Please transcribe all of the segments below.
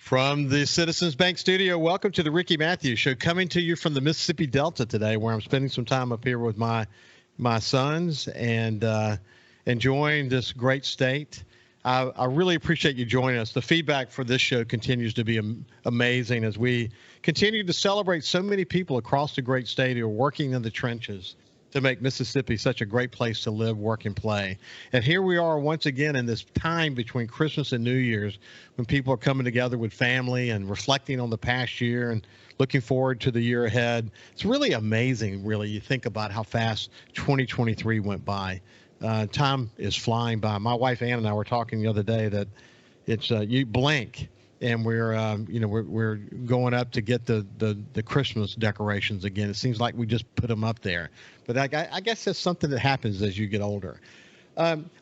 From the Citizens Bank studio, welcome to the Ricky Matthews Show, coming to you from the Mississippi Delta today, where I'm spending some time up here with my sons and enjoying this great state. I really appreciate you joining us. The feedback for this show continues to be amazing as we continue to celebrate so many people across the great state who are working in the trenches to make Mississippi such a great place to live, work, and play. And here we are once again in this time between Christmas and New Year's when people are coming together with family and reflecting on the past year and looking forward to the year ahead. It's really amazing, really. You think about how fast 2023 went by. Time is flying by. My wife Ann and I were talking the other day that it's you blink and we're going up to get the Christmas decorations again. It seems like we just put them up there, but I guess that's something that happens as you get older.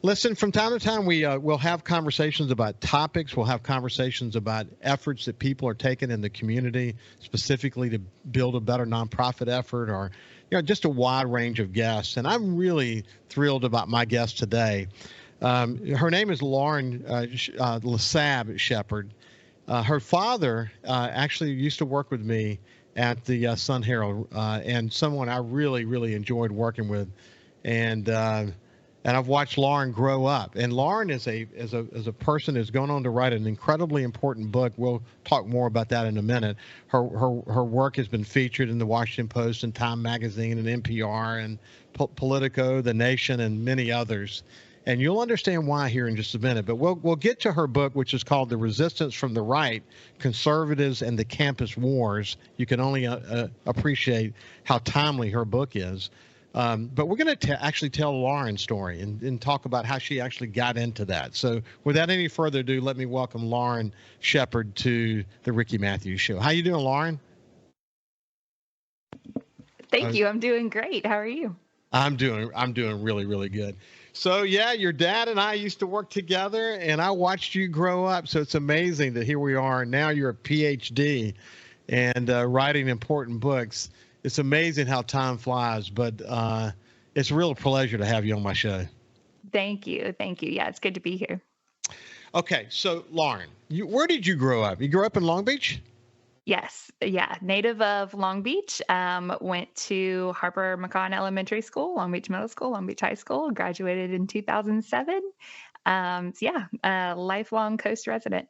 Listen, from time to time we'll have conversations about topics. We'll have conversations about efforts that people are taking in the community, specifically to build a better nonprofit effort, or just a wide range of guests. And I'm really thrilled about my guest today. Her name is Lauren Lesab Shepard. Her father actually used to work with me at the Sun Herald, and someone I really, really enjoyed working with, and I've watched Lauren grow up. And Lauren is a person who's gone on to write an incredibly important book. We'll talk more about that in a minute. Her work has been featured in the Washington Post and Time Magazine and NPR and Politico, The Nation, and many others. And you'll understand why here in just a minute. But we'll get to her book, which is called The Resistance from the Right, Conservatives and the Campus Wars. You can only appreciate how timely her book is. But we're going to actually tell Lauren's story and talk about how she actually got into that. So without any further ado, let me welcome Lauren Shepard to the Ricky Matthews Show. How you doing, Lauren? Thank you. I'm doing great. How are you? I'm doing really, really good. So, yeah, your dad and I used to work together, and I watched you grow up. So it's amazing that here we are. Now you're a Ph.D. and writing important books. It's amazing how time flies, but it's a real pleasure to have you on my show. Thank you. Thank you. Yeah, it's good to be here. Okay, so Lauren, where did you grow up? You grew up in Long Beach? Yes. Yeah. Native of Long Beach. Went to Harper McCon Elementary School, Long Beach Middle School, Long Beach High School, graduated in 2007. Lifelong Coast resident.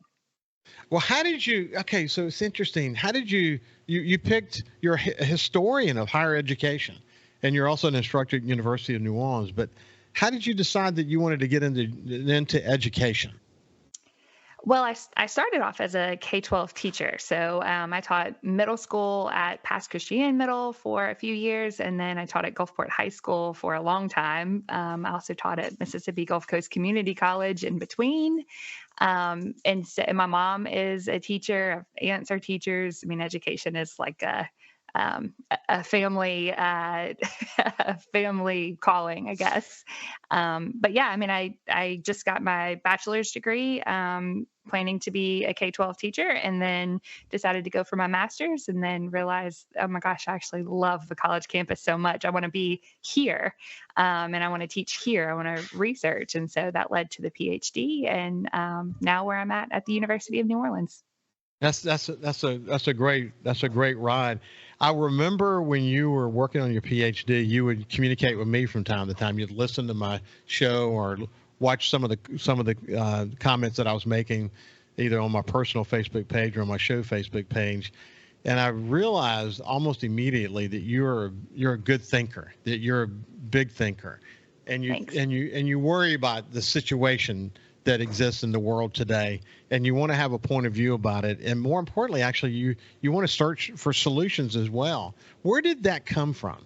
Well, how did you, okay, so it's interesting. How did you picked, you're a historian of higher education, and you're also an instructor at University of New Orleans, but how did you decide that you wanted to get into education? Well, I started off as a K-12 teacher. So I taught middle school at Pass Christian Middle for a few years, and then I taught at Gulfport High School for a long time. I also taught at Mississippi Gulf Coast Community College in between. And my mom is a teacher. Aunts are teachers. I mean, education is like a family family calling, I guess. But yeah, I mean, I just got my bachelor's degree, planning to be a K-12 teacher, and then decided to go for my master's, and then realized, oh my gosh, I actually love the college campus so much. I want to be here, and I want to teach here. I want to research, and so that led to the PhD, and now where I'm at the University of New Orleans. That's a great ride. I remember when you were working on your PhD, you would communicate with me from time to time. You'd listen to my show or watch some of the comments that I was making, either on my personal Facebook page or on my show Facebook page, and I realized almost immediately that you're a good thinker, that you're a big thinker, and you worry about the situation that exists in the world today, and you want to have a point of view about it, and more importantly, actually, you want to search for solutions as well. Where did that come from?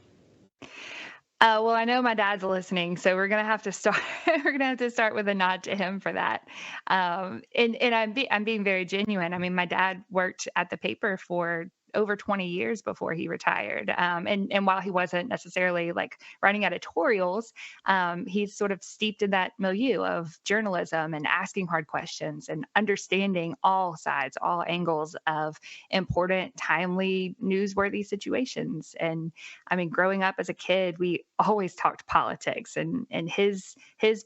Well, I know my dad's listening, so we're gonna have to start. We're gonna have to start with a nod to him for that. And I'm being very genuine. I mean, my dad worked at the paper for over 20 years before he retired. And while he wasn't necessarily like writing editorials, he's sort of steeped in that milieu of journalism and asking hard questions and understanding all sides, all angles of important, timely, newsworthy situations. And I mean, growing up as a kid, we always talked politics, and his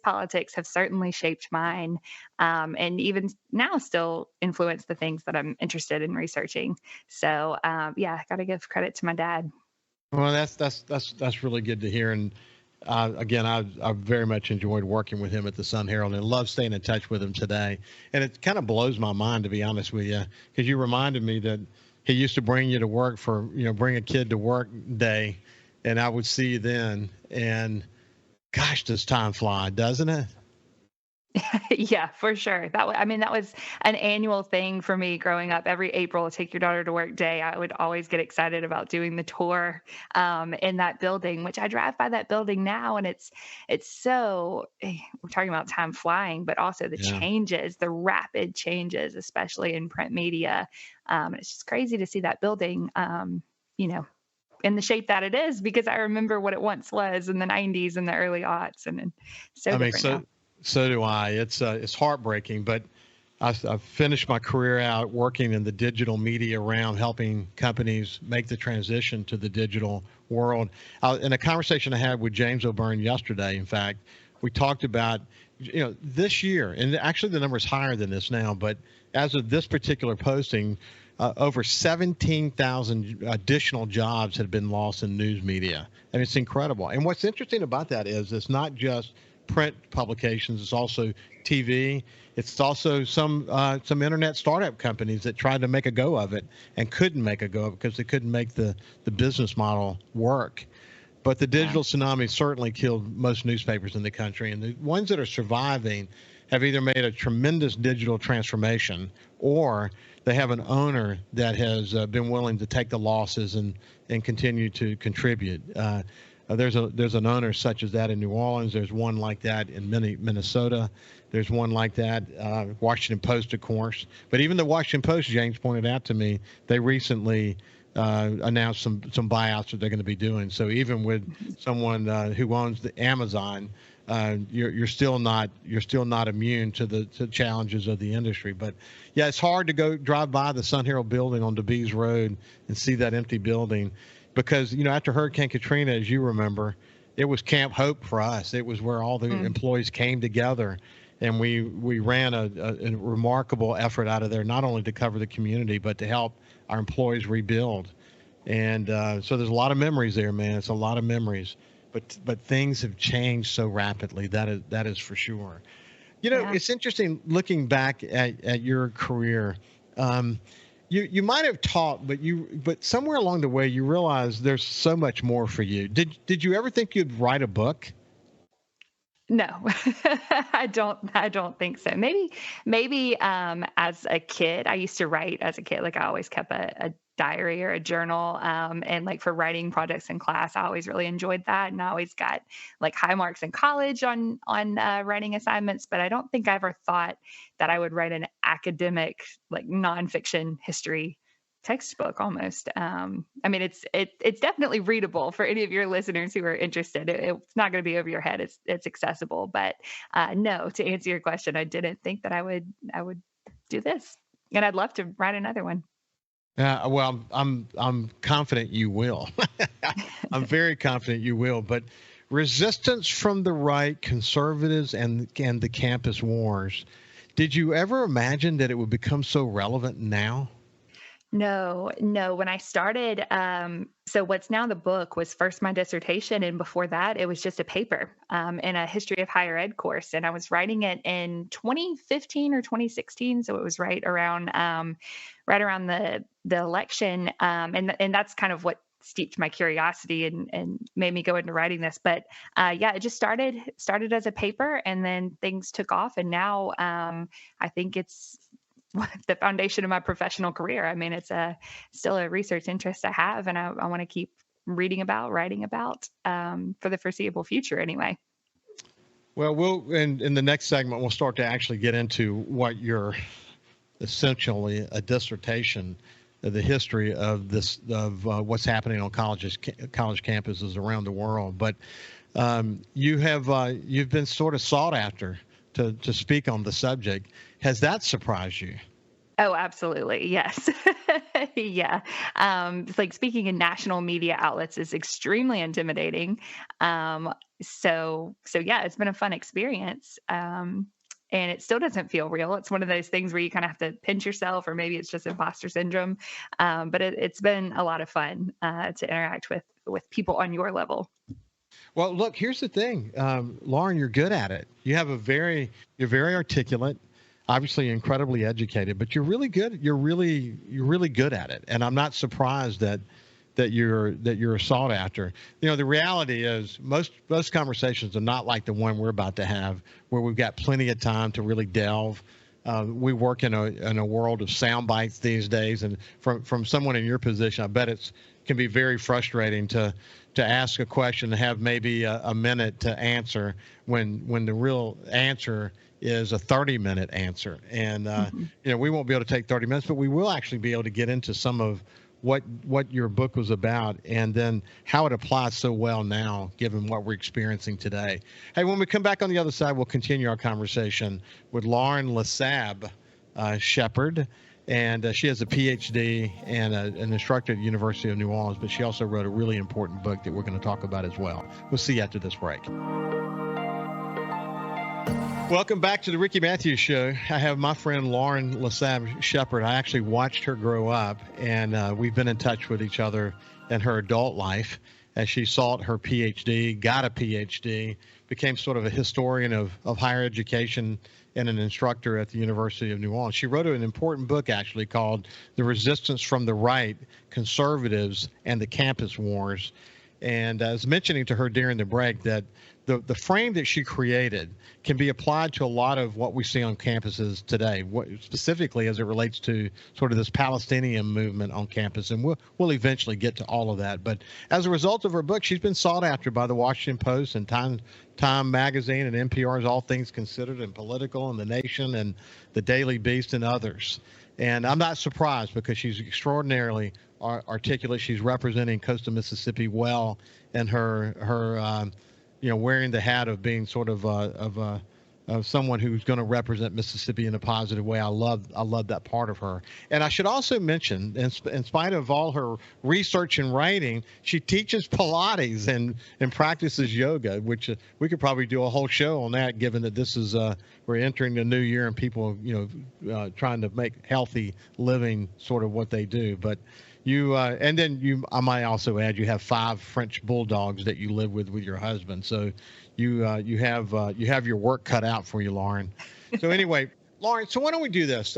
politics have certainly shaped mine, and even now still influence the things that I'm interested in researching. So yeah, got to give credit to my dad. Well, that's really good to hear. And again, I very much enjoyed working with him at the Sun Herald and love staying in touch with him today. And it kind of blows my mind, to be honest with you, because you reminded me that he used to bring you to work for, bring a kid to work day, and I would see you then. And gosh, does time fly, doesn't it? Yeah, for sure. I mean, that was an annual thing for me growing up. Every April, take your daughter to work day, I would always get excited about doing the tour in that building, which I drive by that building now, and it's so we're talking about time flying, but also the Yeah. changes, the rapid changes, especially in print media. It's just crazy to see that building, you know, in the shape that it is, because I remember what it once was in the 90s and the early aughts, and so I mean, different now. so do I. It's heartbreaking, but I've finished my career out working in the digital media realm, helping companies make the transition to the digital world. In a conversation I had with James O'Byrne yesterday, in fact, we talked about, this year, and actually the number is higher than this now, but as of this particular posting, over 17,000 additional jobs have been lost in news media. And it's incredible. And what's interesting about that is it's not just print publications, it's also TV. It's also some internet startup companies that tried to make a go of it and couldn't make a go of it because they couldn't make the business model work. But the Yeah. digital tsunami certainly killed most newspapers in the country. And the ones that are surviving have either made a tremendous digital transformation, or they have an owner that has been willing to take the losses and continue to contribute. There's an owner such as that in New Orleans. There's one like that in Minnesota. There's one like that, Washington Post, of course. But even the Washington Post, James pointed out to me, they recently announced some buyouts that they're going to be doing. So even with someone who owns the Amazon, you're still not immune to the challenges of the industry. But yeah, it's hard to go drive by the Sun Herald building on DeBees Road and see that empty building, because after Hurricane Katrina, as you remember, it was Camp Hope for us. It was where all the employees came together, and we ran a remarkable effort out of there, not only to cover the community but to help our employees rebuild. And so there's a lot of memories there, man. It's a lot of memories. But things have changed so rapidly. That is for sure. Yeah. It's interesting looking back at your career. You might have taught, but somewhere along the way you realize there's so much more for you. Did you ever think you'd write a book? No, I don't think so. Maybe as a kid, I used to write as a kid. Like I always kept a diary or a journal. And like for writing projects in class, I always really enjoyed that. And I always got like high marks in college on writing assignments, but I don't think I ever thought that I would write an academic, like nonfiction history textbook almost. I mean, it's definitely readable for any of your listeners who are interested. It's not going to be over your head. It's accessible. But no, to answer your question, I didn't think that I would do this, and I'd love to write another one. Well, I'm confident you will. I'm very confident you will. But resistance from the right, conservatives, and the campus wars. Did you ever imagine that it would become so relevant now? No, no. When I started, so what's now the book was first my dissertation, and before that, it was just a paper in a history of higher ed course, and I was writing it in 2015 or 2016, so it was right around the election, and that's kind of what steeped my curiosity and made me go into writing this. But yeah, it just started as a paper, and then things took off, and now I think it's the foundation of my professional career. I mean, it's still a research interest I have, and I want to keep reading about, writing about for the foreseeable future anyway. Well, in the next segment, we'll start to actually get into what you're essentially a dissertation the history of this of what's happening on college campuses around the world. But you've been sort of sought after to speak on the subject. Has that surprised you? Oh, absolutely. Yes. Yeah. It's like speaking in national media outlets is extremely intimidating. So yeah, it's been a fun experience. And it still doesn't feel real. It's one of those things where you kind of have to pinch yourself, or maybe it's just imposter syndrome. But it's been a lot of fun to interact with people on your level. Well, look, here's the thing, Lauren, you're good at it. You're very articulate, obviously incredibly educated, but you're really good. You're really good at it, and I'm not surprised that you're sought after. You know, the reality is most conversations are not like the one we're about to have, where we've got plenty of time to really delve. We work in a world of sound bites these days, and from someone in your position, I bet it can be very frustrating to ask a question and have maybe a minute to answer when the real answer is a 30-minute answer. And we won't be able to take 30 minutes, but we will actually be able to get into some of what your book was about, and then how it applies so well now, given what we're experiencing today. Hey, when we come back on the other side, we'll continue our conversation with Lauren Lesab Shepard, and she has a Ph.D. and an instructor at the University of New Orleans, but she also wrote a really important book that we're going to talk about as well. We'll see you after this break. Welcome back to the Ricky Matthews Show. I have my friend Lauren Lesab Shepard. I actually watched her grow up, and we've been in touch with each other in her adult life as she sought her Ph.D., got a Ph.D., became sort of a historian of higher education and an instructor at the University of New Orleans. She wrote an important book, actually, called The Resistance from the Right, Conservatives and the Campus Wars. And I was mentioning to her during the break that the frame that she created can be applied to a lot of what we see on campuses today, specifically as it relates to sort of this Palestinian movement on campus. And we'll eventually get to all of that. But as a result of her book, she's been sought after by the Washington Post and Time Magazine and NPR's All Things Considered and Political and The Nation and The Daily Beast and others. And I'm not surprised, because she's extraordinarily articulate. She's representing coastal Mississippi well, and her wearing the hat of being sort of someone who's going to represent Mississippi in a positive way. I love that part of her. And I should also mention, in spite of all her research and writing, she teaches Pilates and practices yoga, which we could probably do a whole show on that, given that this is we're entering the new year and people trying to make healthy living sort of what they do. But I might also add, you have 5 French bulldogs that you live with your husband. So you have your work cut out for you, Lauren. So anyway, Lauren, so why don't we do this?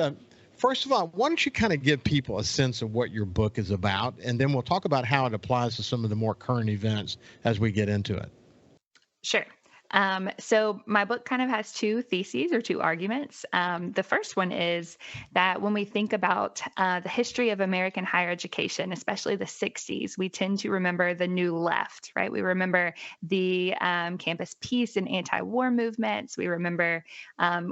First of all, why don't you kind of give people a sense of what your book is about, and then we'll talk about how it applies to some of the more current events as we get into it. Sure. So my book kind of has 2 theses or 2 arguments. The first one is that when we think about the history of American higher education, especially the 60s, we tend to remember the New Left, right? We remember the campus peace and anti-war movements. We remember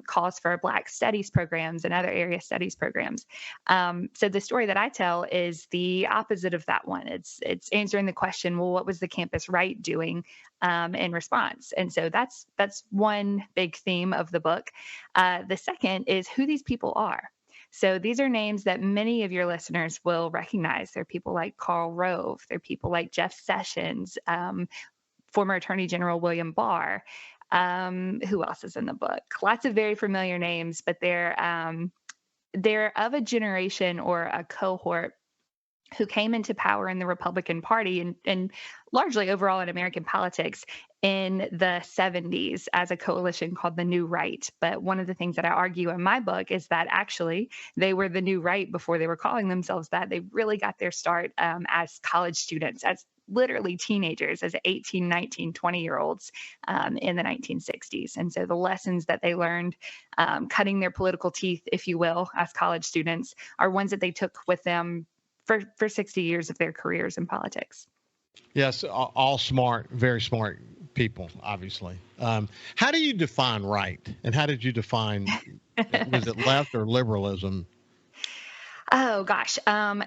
calls for Black studies programs and other area studies programs. So the story that I tell is the opposite of that one. It's answering the question, well, what was the campus right doing in response? And so that's one big theme of the book. The second is who these people are. So these are names that many of your listeners will recognize. They're people like Karl Rove. They're people like Jeff Sessions, former Attorney General William Barr. Who else is in the book? Lots of very familiar names, but they're of a generation or a cohort who came into power in the Republican Party and largely overall in American politics in the 70s as a coalition called the New Right. But one of the things that I argue in my book is that actually they were the New Right before they were calling themselves that. They really got their start as college students, as literally teenagers, as 18, 19, 20-year-olds in the 1960s. And so the lessons that they learned, cutting their political teeth, if you will, as college students, are ones that they took with them for 60 years of their careers in politics. Yes, all smart, very smart people, obviously. How do you define right? And how did you define, was it left or liberalism? Oh gosh.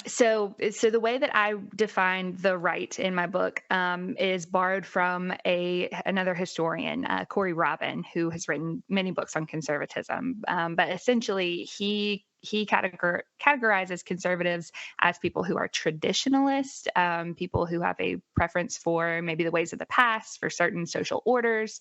So the way that I define the right in my book is borrowed from another historian, Corey Robin, who has written many books on conservatism. But essentially, he categorizes conservatives as people who are traditionalist, people who have a preference for maybe the ways of the past, for certain social orders.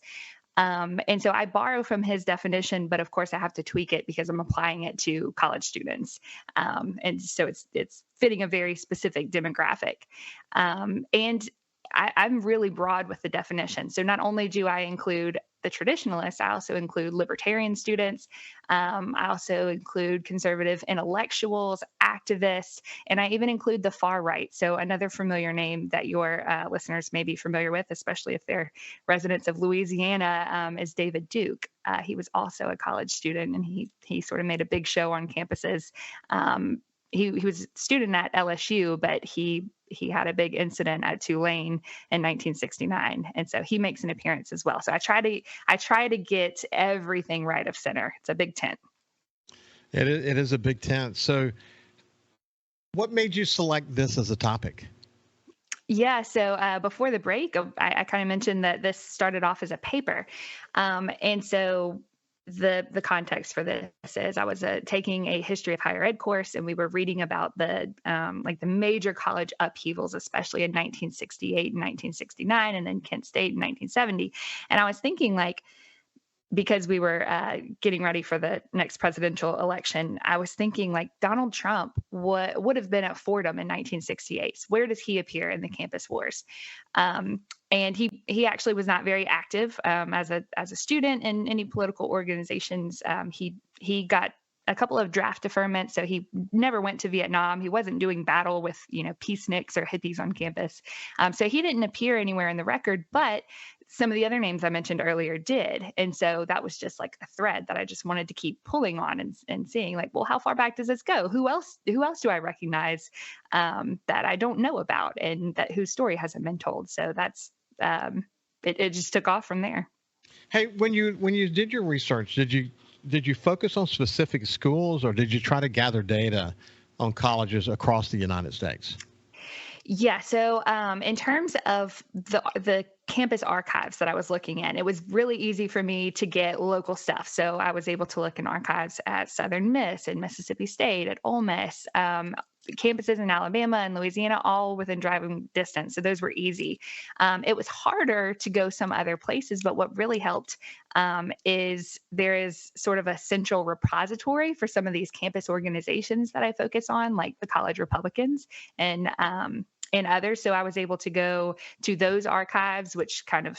And so I borrow from his definition, but of course I have to tweak it because I'm applying it to college students. And so it's fitting a very specific demographic. And I'm really broad with the definition. So not only do I include the traditionalists, I also include libertarian students. I also include conservative intellectuals, activists, and I even include the far right. So another familiar name that your listeners may be familiar with, especially if they're residents of Louisiana, is David Duke. He was also a college student, and he sort of made a big show on campuses. He was a student at LSU, but he had a big incident at Tulane in 1969, and so he makes an appearance as well. So I try to get everything right of center. It's a big tent. It is a big tent. So, what made you select this as a topic? Yeah, so before the break, I kind of mentioned that this started off as a paper, and so the context for this is I was taking a history of higher ed course, and we were reading about the major college upheavals, especially in 1968 and 1969, and then Kent State in 1970. And I was thinking, like, because we were getting ready for the next presidential election, I was thinking, like, Donald Trump would have been at Fordham in 1968. So where does he appear in the campus wars? And he actually was not very active as a student in any political organizations. He got a couple of draft deferments, so he never went to Vietnam. He wasn't doing battle with peaceniks or hippies on campus, so he didn't appear anywhere in the record. But some of the other names I mentioned earlier did, and so that was just like a thread that I just wanted to keep pulling on and seeing, like, well, how far back does this go? Who else do I recognize that I don't know about, and that whose story hasn't been told? So that's it just took off from there. Hey, when you did your research, did you focus on specific schools, or did you try to gather data on colleges across the United States? Yeah. So, in terms of the campus archives that I was looking at, it was really easy for me to get local stuff. So I was able to look in archives at Southern Miss and Mississippi State, at Ole Miss, campuses in Alabama and Louisiana, all within driving distance. So those were easy. It was harder to go some other places, but what really helped is there is sort of a central repository for some of these campus organizations that I focus on, like the College Republicans and others. So I was able to go to those archives, which kind of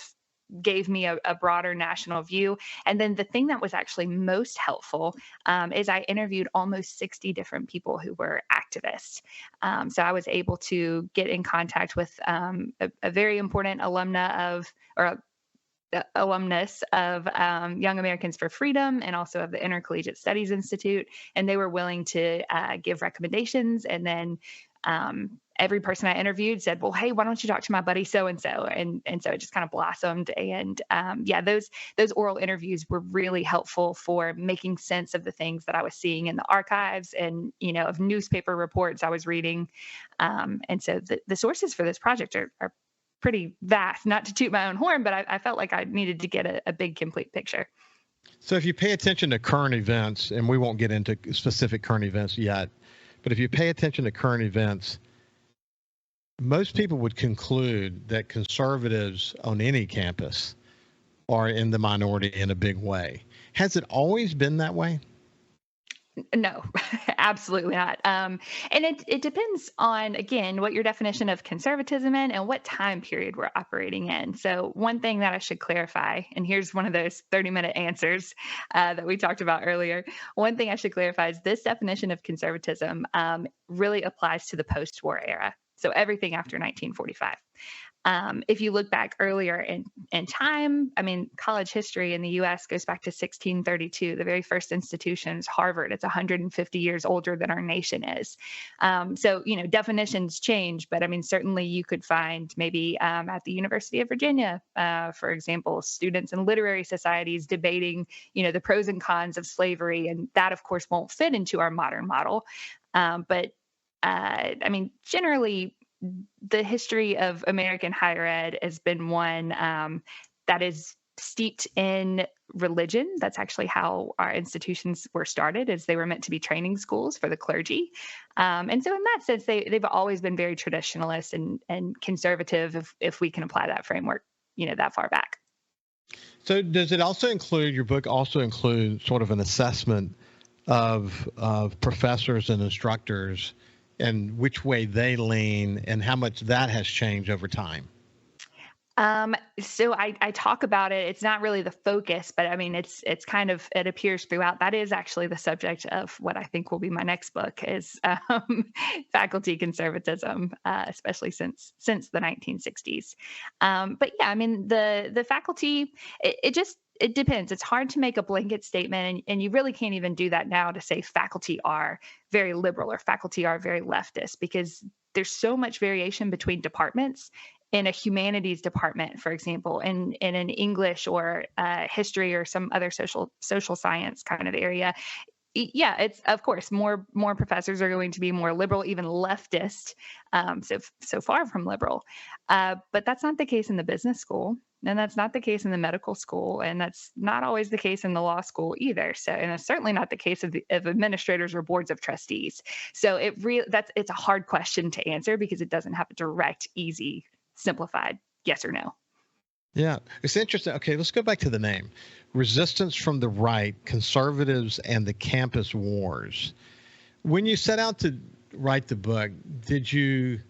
gave me a broader national view. And then the thing that was actually most helpful is I interviewed almost 60 different people who were activists. So I was able to get in contact with a very important alumnus of Young Americans for Freedom, and also of the Intercollegiate Studies Institute. And they were willing to give recommendations. And then every person I interviewed said, well, hey, why don't you talk to my buddy so-and-so? And so it just kind of blossomed. And those oral interviews were really helpful for making sense of the things that I was seeing in the archives and, of newspaper reports I was reading. And so the sources for this project are pretty vast, not to toot my own horn, but I felt like I needed to get a big, complete picture. So if you pay attention to current events, and we won't get into specific current events yet, but if you pay attention to current events, most people would conclude that conservatives on any campus are in the minority in a big way. Has it always been that way? No, absolutely not. And it depends on, again, what your definition of conservatism is and what time period we're operating in. So one thing that I should clarify, and here's one of those 30-minute answers that we talked about earlier. One thing I should clarify is this definition of conservatism really applies to the post-war era. So everything after 1945. If you look back earlier in time, I mean, college history in the U.S. goes back to 1632. The very first institution is Harvard. It's 150 years older than our nation is. So, definitions change, but I mean, certainly you could find maybe at the University of Virginia, for example, students in literary societies debating, the pros and cons of slavery. And that, of course, won't fit into our modern model. But I mean, generally, the history of American higher ed has been one that is steeped in religion. That's actually how our institutions were started, as they were meant to be training schools for the clergy. And so in that sense, they've always been very traditionalist and conservative, if we can apply that framework, that far back. So does it also include, your book also include sort of an assessment of professors and instructors and which way they lean and how much that has changed over time? So I talk about it. It's not really the focus, but I mean, it's kind of, it appears throughout. That is actually the subject of what I think will be my next book, is faculty conservatism, especially since the 1960s. But yeah, I mean, the faculty, it depends. It's hard to make a blanket statement, and you really can't even do that now, to say faculty are very liberal or faculty are very leftist, because there's so much variation between departments. In a humanities department, for example, in an English or history or some other social science kind of area, yeah, it's, of course, more professors are going to be more liberal, even leftist, so far from liberal. But that's not the case in the business school, and that's not the case in the medical school, and that's not always the case in the law school either. So, and it's certainly not the case of administrators or boards of trustees. So it's a hard question to answer, because it doesn't have a direct, easy, simplified yes or no. Yeah, it's interesting. Okay, let's go back to the name. Resistance from the Right, Conservatives and the Campus Wars. When you set out to write the book, did you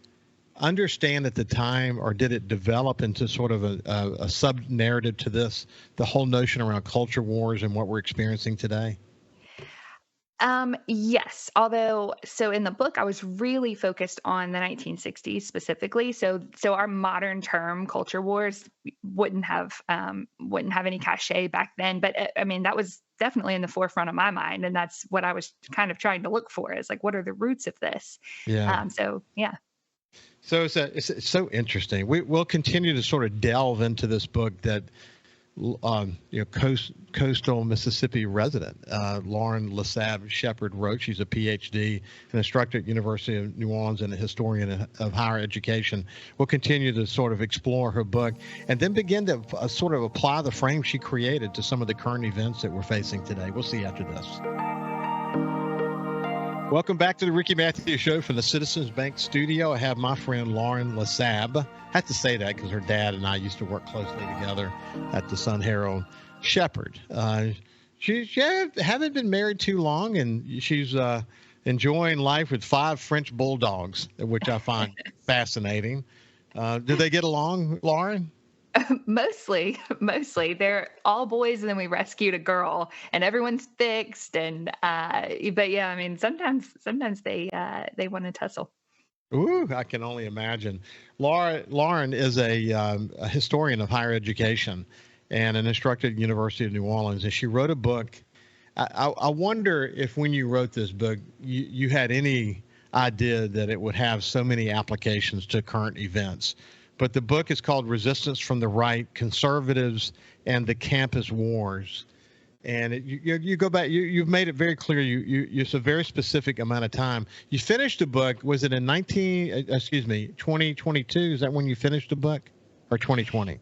understand at the time, or did it develop into sort of a sub-narrative to this, the whole notion around culture wars and what we're experiencing today? Yes. Although, so in the book, I was really focused on the 1960s specifically. So our modern term culture wars wouldn't have any cachet back then. But I mean, that was definitely in the forefront of my mind, and that's what I was kind of trying to look for, is like, what are the roots of this? Yeah. So yeah. So it's so interesting. We'll continue to sort of delve into this book that coastal Mississippi resident, Lauren LeSabre Shepard wrote. She's a Ph.D., an instructor at University of New Orleans, and a historian of higher education. We'll continue to sort of explore her book and then begin to sort of apply the frame she created to some of the current events that we're facing today. We'll see you after this. Welcome back to the Ricky Matthews Show from the Citizens Bank studio. I have my friend Lauren LeSabre. I have to say that because her dad and I used to work closely together at the Sun Herald. Shepard. She haven't been married too long, and she's enjoying life with 5 French bulldogs, which I find fascinating. Do they get along, Lauren? Mostly they're all boys, and then we rescued a girl, and everyone's fixed. And but yeah, I mean, sometimes they want to tussle. Ooh, I can only imagine. Lauren is a historian of higher education and an instructor at the University of New Orleans, and she wrote a book. I wonder if when you wrote this book, you had any idea that it would have so many applications to current events. But the book is called Resistance from the Right, Conservatives and the Campus Wars. And you go back, you've made it very clear, it's a very specific amount of time. You finished the book, was it in 2022? Is that when you finished the book, or 2020?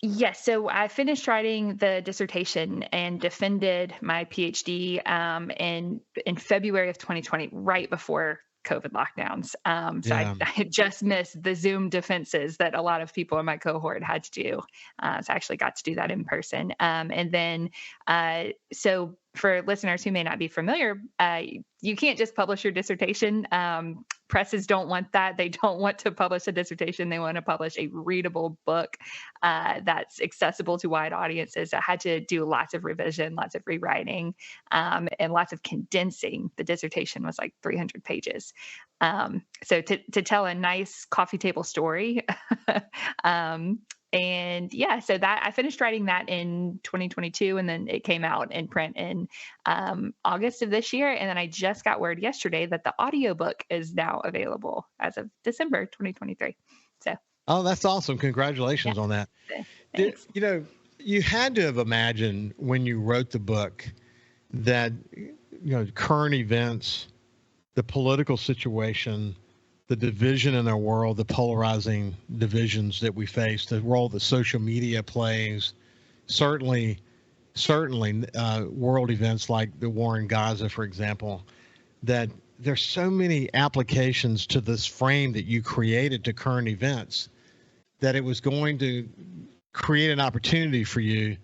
Yes. So I finished writing the dissertation and defended my PhD in February of 2020, right before COVID lockdowns. So Yeah. I just missed the Zoom defenses that a lot of people in my cohort had to do. So I actually got to do that in person. And then, so for listeners who may not be familiar, you can't just publish your dissertation. Presses don't want that. They don't want to publish a dissertation. They want to publish a readable book that's accessible to wide audiences. I had to do lots of revision, lots of rewriting, and lots of condensing. The dissertation was like 300 pages. So to tell a nice coffee table story, and yeah, so that I finished writing that in 2022, and then it came out in print in August of this year. And then I just got word yesterday that the audiobook is now available as of December 2023. So. Oh, that's awesome. Congratulations on that. You had to have imagined when you wrote the book that, current events the political situation, the division in our world, the polarizing divisions that we face, the role that social media plays, certainly, certainly, world events like the war in Gaza, for example, that there's so many applications to this frame that you created to current events that it was going to create an opportunity for you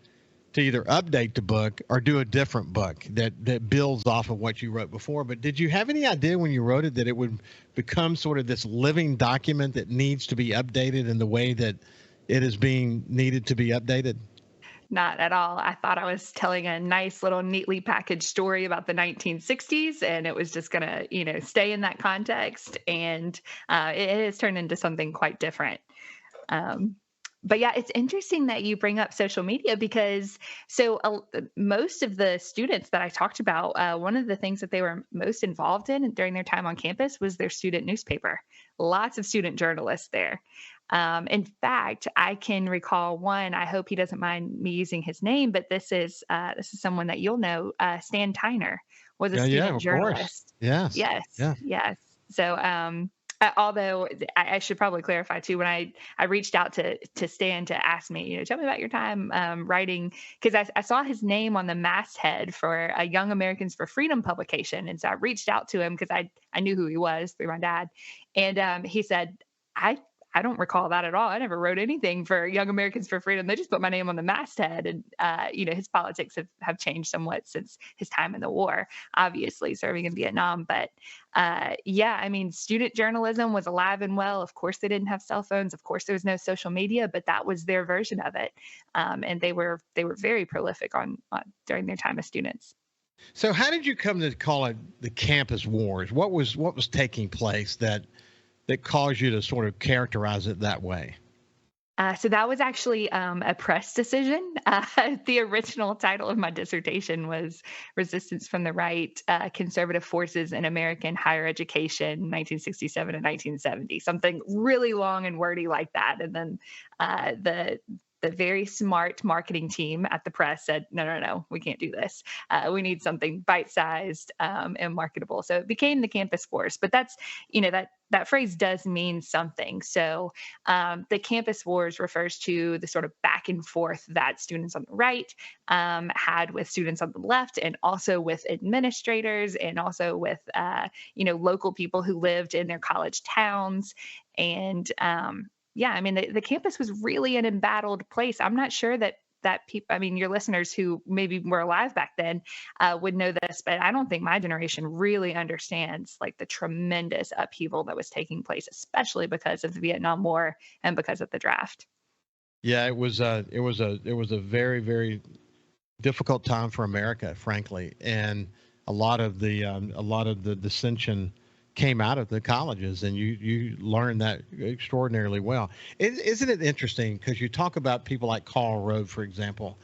to either update the book or do a different book that builds off of what you wrote before. But did you have any idea when you wrote it that it would become sort of this living document that needs to be updated in the way that it is being needed to be updated? Not at all. I thought I was telling a nice little neatly packaged story about the 1960s, and it was just going to, stay in that context. And it has turned into something quite different. Um, but yeah, it's interesting that you bring up social media because most of the students that I talked about, one of the things that they were most involved in during their time on campus was their student newspaper. Lots of student journalists there. In fact, I can recall one. I hope he doesn't mind me using his name, but this is someone that you'll know. Stan Tyner was a Yeah, yeah, student of course. journalist. Yes. Yes, Yeah. yes. So, although I should probably clarify too, when I reached out to Stan to ask me, tell me about your time writing, because I saw his name on the masthead for a Young Americans for Freedom publication, and so I reached out to him because I knew who he was through my dad, and he said, I don't recall that at all. I never wrote anything for Young Americans for Freedom. They just put my name on the masthead. And, his politics have changed somewhat since his time in the war, obviously serving in Vietnam. But yeah, I mean, student journalism was alive and well. Of course, they didn't have cell phones. Of course, there was no social media, but that was their version of it. And they were very prolific on during their time as students. So how did you come to call it the campus wars? What was taking place that caused you to sort of characterize it that way? So that was actually a press decision. The original title of my dissertation was "Resistance from the Right: Conservative Forces in American Higher Education, 1967 and 1970." Something really long and wordy like that. And then the very smart marketing team at the press said, no, we can't do this. We need something bite-sized and marketable. So it became the campus wars. But that's, that phrase does mean something. So the campus wars refers to the sort of back and forth that students on the right had with students on the left, and also with administrators, and also with, local people who lived in their college towns. And yeah, I mean, the campus was really an embattled place. I'm not sure that people, I mean, your listeners who maybe were alive back then would know this, but I don't think my generation really understands like the tremendous upheaval that was taking place, especially because of the Vietnam War and because of the draft. Yeah, it was a very, very difficult time for America, frankly, and a lot of the dissension came out of the colleges, and you learned that extraordinarily well. Isn't it interesting, because you talk about people like Karl Rove, for example.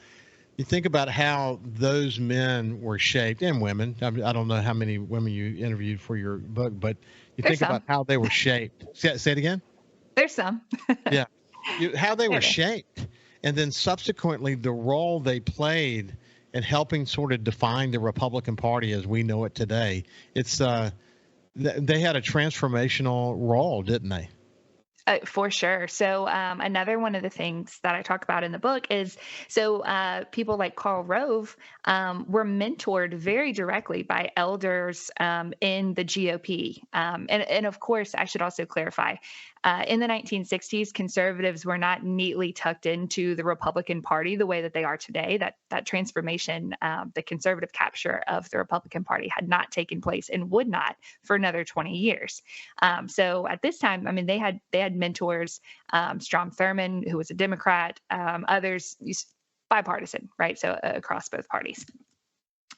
You think about how those men were shaped, and women. I don't know how many women you interviewed for your book, but you There's think about some. how they were shaped. Say it again. There's some. Yeah, how they were There is. shaped, and then subsequently the role they played in helping sort of define the Republican Party as we know it today. They had a transformational role, didn't they? For sure. So another one of the things that I talk about in the book is people like Karl Rove were mentored very directly by elders in the GOP. And of course, I should also clarify, in the 1960s, conservatives were not neatly tucked into the Republican Party the way that they are today. That transformation, the conservative capture of the Republican Party, had not taken place and would not for another 20 years. So at this time, I mean, they had mentors, Strom Thurmond, who was a Democrat, others, bipartisan, right? So across both parties.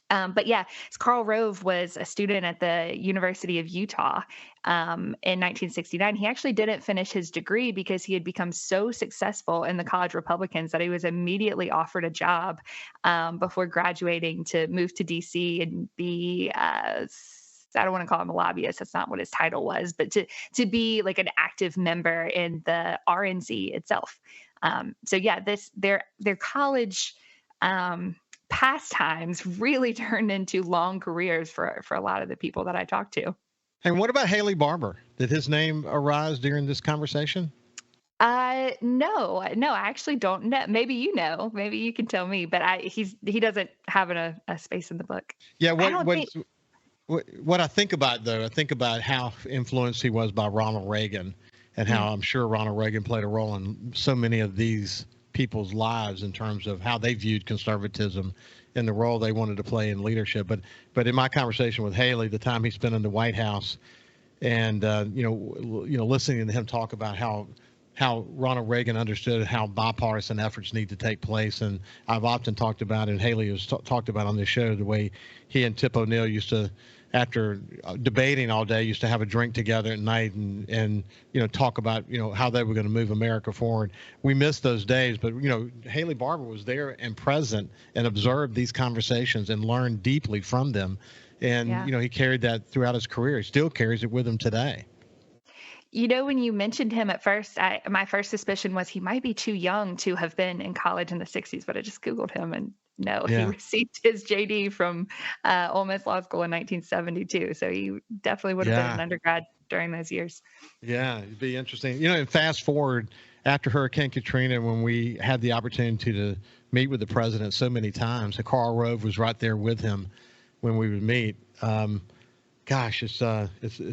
But yeah, Karl Rove was a student at the University of Utah in 1969. He actually didn't finish his degree because he had become so successful in the college Republicans that he was immediately offered a job before graduating to move to DC and be I don't want to call him a lobbyist. That's not what his title was, but to be like an active member in the RNC itself. So yeah, their college pastimes really turned into long careers for a lot of the people that I talked to. And what about Haley Barbour? Did his name arise during this conversation? No, I actually don't know. Maybe you know. Maybe you can tell me. But he doesn't have a space in the book. Yeah, I don't think. what I think about though, I think about how influenced he was by Ronald Reagan, and Mm, how I'm sure Ronald Reagan played a role in so many of these people's lives in terms of how they viewed conservatism and the role they wanted to play in leadership. But in my conversation with Haley, the time he spent in the White House, and listening to him talk about how Ronald Reagan understood how bipartisan efforts need to take place. And I've often talked about, and Haley has talked about on this show, the way he and Tip O'Neill used to, after debating all day, used to have a drink together at night and talk about how they were going to move America forward. We miss those days, but Haley Barbour was there and present and observed these conversations and learned deeply from them. And yeah. he carried that throughout his career. He still carries it with him today. When you mentioned him at first, my first suspicion was he might be too young to have been in college in the 60s, but I just Googled him and no, he Yeah. received his JD from Ole Miss Law School in 1972. So he definitely would have been Yeah. an undergrad during those years. Yeah, it'd be interesting. And fast forward after Hurricane Katrina, when we had the opportunity to meet with the president so many times, Karl Rove was right there with him when we would meet. Gosh, it's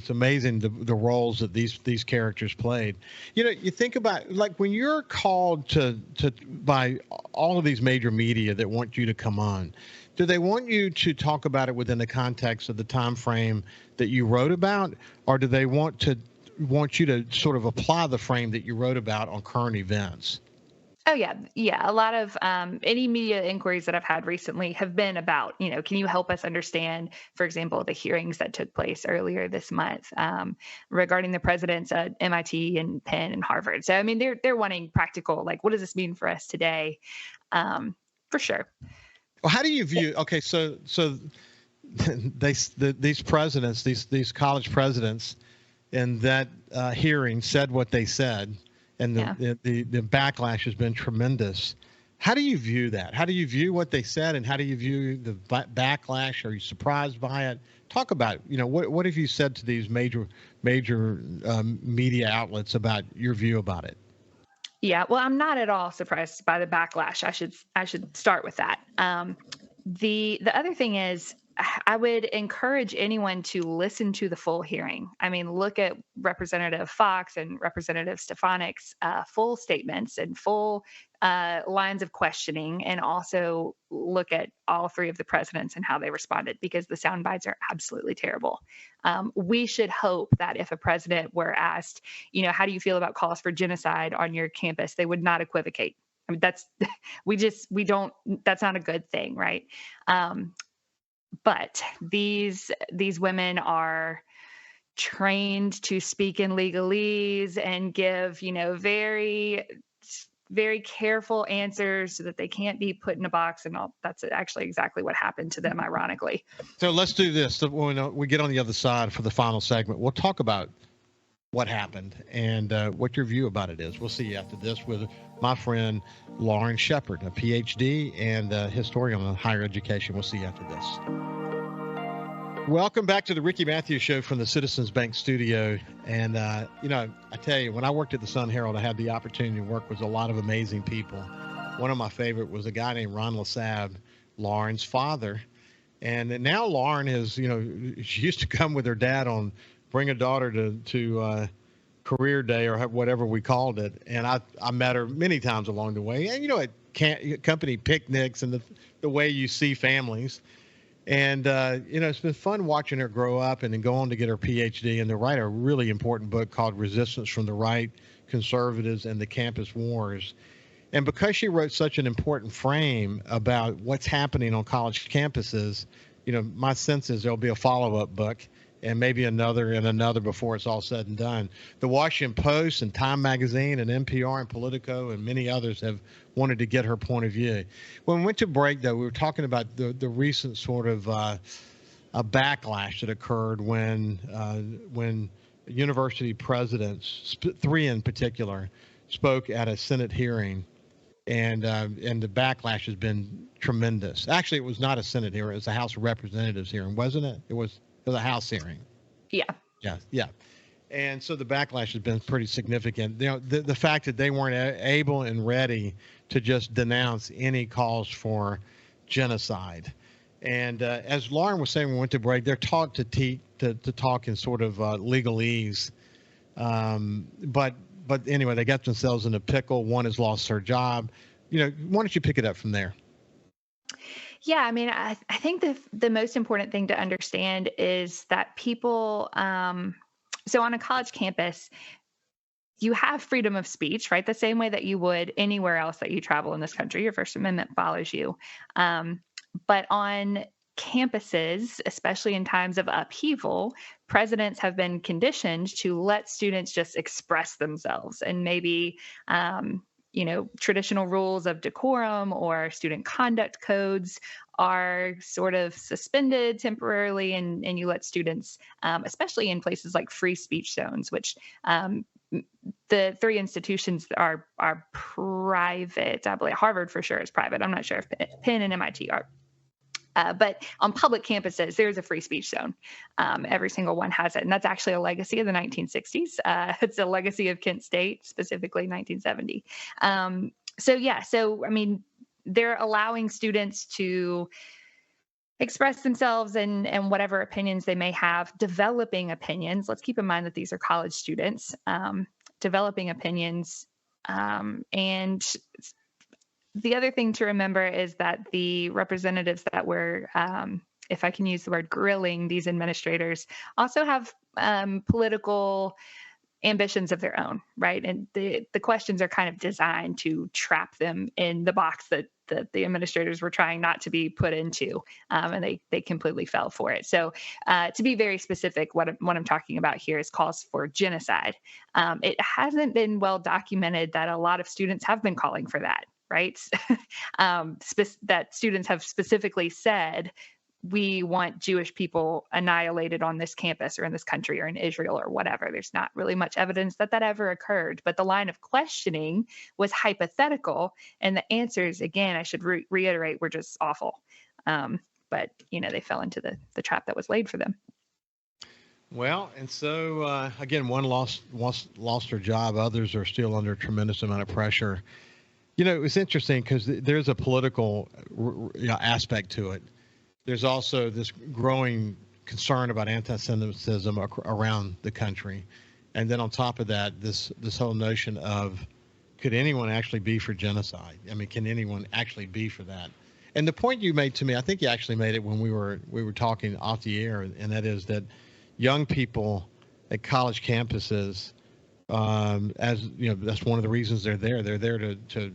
amazing the roles that these characters played. You think about, like, when you're called to by all of these major media that want you to come on, do they want you to talk about it within the context of the time frame that you wrote about, or do they want you to sort of apply the frame that you wrote about on current events? Oh yeah, yeah. A lot of any media inquiries that I've had recently have been about, can you help us understand, for example, the hearings that took place earlier this month regarding the presidents at MIT and Penn and Harvard. So I mean, they're wanting practical, like, what does this mean for us today? For sure. Well, how do you view? Okay, so these presidents, these college presidents, in that hearing said what they said, and the backlash has been tremendous. How do you view that? How do you view what they said, and how do you view the backlash? Are you surprised by it? Talk about what have you said to these major media outlets about your view about it? Yeah, well, I'm not at all surprised by the backlash. I should start with that. The other thing is, I would encourage anyone to listen to the full hearing. I mean, look at Representative Fox and Representative Stefanik's full statements and full lines of questioning, and also look at all three of the presidents and how they responded, because the sound bites are absolutely terrible. We should hope that if a president were asked, how do you feel about calls for genocide on your campus, they would not equivocate. I mean, that's we don't. That's not a good thing, right? But these women are trained to speak in legalese and give, very, very careful answers so that they can't be put in a box. And all that's actually exactly what happened to them, ironically. So let's do this. So when we get on the other side for the final segment, we'll talk about what happened and what your view about it is. We'll see you after this with my friend Lauren Shepard, a Ph.D. and a historian on higher education. We'll see you after this. Welcome back to the Ricky Matthews Show from the Citizens Bank studio. And, I tell you, when I worked at the Sun Herald, I had the opportunity to work with a lot of amazing people. One of my favorite was a guy named Ron Lasab, Lauren's father. And now Lauren is, she used to come with her dad on Bring a Daughter to Career Day or whatever we called it. And I met her many times along the way. And, at company picnics and the way you see families. And, it's been fun watching her grow up and then go on to get her Ph.D. and to write a really important book called Resistance from the Right, Conservatives and the Campus Wars. And because she wrote such an important frame about what's happening on college campuses, my sense is there'll be a follow-up book and maybe another and another before it's all said and done. The Washington Post and Time Magazine and NPR and Politico and many others have wanted to get her point of view. When we went to break, though, we were talking about the recent sort of a backlash that occurred when university presidents, three in particular, spoke at a Senate hearing. And the backlash has been tremendous. Actually, it was not a Senate hearing; it was a House of Representatives hearing, wasn't it? It was a House hearing. Yeah. Yeah, yeah. And so the backlash has been pretty significant. The fact that they weren't able and ready to just denounce any calls for genocide. And as Lauren was saying when we went to break, they're taught to talk in sort of legalese. But anyway, they got themselves in a pickle. One has lost her job. Why don't you pick it up from there? Yeah, I mean, I think the most important thing to understand is that people, so on a college campus, you have freedom of speech, right? The same way that you would anywhere else that you travel in this country. Your First Amendment follows you. But on campuses, especially in times of upheaval, presidents have been conditioned to let students just express themselves, and maybe traditional rules of decorum or student conduct codes are sort of suspended temporarily, and you let students, especially in places like free speech zones, which the three institutions are private. I believe Harvard for sure is private. I'm not sure if Penn and MIT are. But on public campuses, there's a free speech zone. Every single one has it. And that's actually a legacy of the 1960s. It's a legacy of Kent State, specifically 1970. So, I mean, they're allowing students to express themselves and whatever opinions they may have, developing opinions. Let's keep in mind that these are college students, developing opinions. And the other thing to remember is that the representatives that were, if I can use the word, grilling these administrators also have political ambitions of their own, right? And the questions are kind of designed to trap them in the box that the administrators were trying not to be put into, and they completely fell for it. So to be very specific, what I'm talking about here is calls for genocide. It hasn't been well documented that a lot of students have been calling for that, right? That students have specifically said, we want Jewish people annihilated on this campus or in this country or in Israel or whatever. There's not really much evidence that ever occurred, but the line of questioning was hypothetical, and the answers, again, I should reiterate, were just awful. But they fell into the trap that was laid for them. Well, and so again, one lost her job. Others are still under a tremendous amount of pressure. It's interesting because there's a political aspect to it. There's also this growing concern about anti-Semitism around the country. And then on top of that, this whole notion of, could anyone actually be for genocide? I mean, can anyone actually be for that? And the point you made to me, I think you actually made it when we were talking off the air, and that is that young people at college campuses, that's one of the reasons they're there. They're there to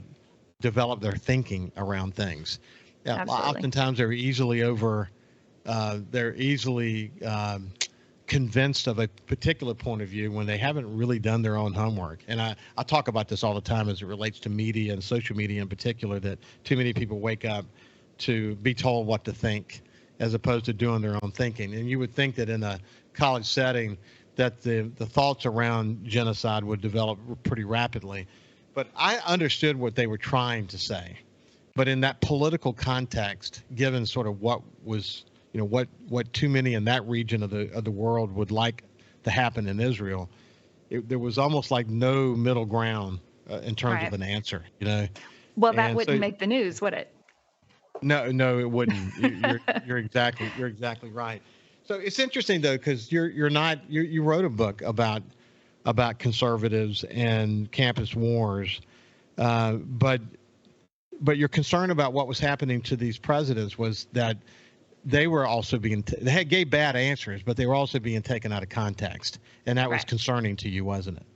develop their thinking around things. Yeah, oftentimes they're easily convinced of a particular point of view when they haven't really done their own homework. And I talk about this all the time as it relates to media and social media in particular, that too many people wake up to be told what to think as opposed to doing their own thinking. And you would think that in a college setting that the thoughts around genocide would develop pretty rapidly. But I understood what they were trying to say. But in that political context, given sort of what was, what too many in that region of the world would like to happen in Israel, there was almost like no middle ground in terms of an answer. Well, that wouldn't make the news, would it? No, it wouldn't. You're exactly right. So it's interesting though, because you wrote a book about conservatives and campus wars, but your concern about what was happening to these presidents was that they were also they gave bad answers, but they were also being taken out of context, and that was concerning to you, wasn't it?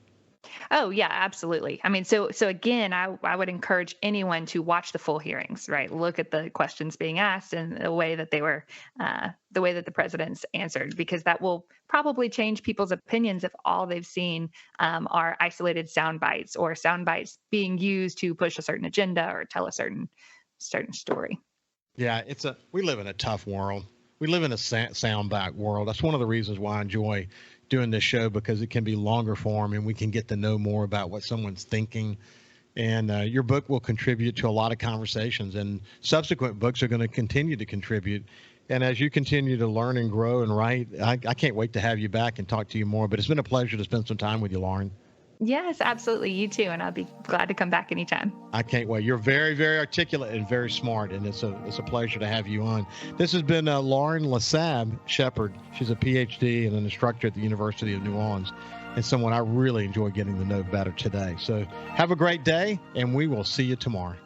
Oh yeah, absolutely. I mean, so again, I would encourage anyone to watch the full hearings, right? Look at the questions being asked and the way that they were, the way that the presidents answered, because that will probably change people's opinions if all they've seen are isolated sound bites or sound bites being used to push a certain agenda or tell a certain story. Yeah, we live in a tough world. We live in a soundbite world. That's one of the reasons why I enjoy doing this show, because it can be longer form and we can get to know more about what someone's thinking. And your book will contribute to a lot of conversations, and subsequent books are going to continue to contribute. And as you continue to learn and grow and write, I can't wait to have you back and talk to you more. But it's been a pleasure to spend some time with you, Lauren. Yes, absolutely. You too. And I'll be glad to come back anytime. I can't wait. You're very, very articulate and very smart, and it's a pleasure to have you on. This has been Lauren Lasab Shepard. She's a Ph.D. and an instructor at the University of New Orleans, and someone I really enjoy getting to know better today. So have a great day, and we will see you tomorrow.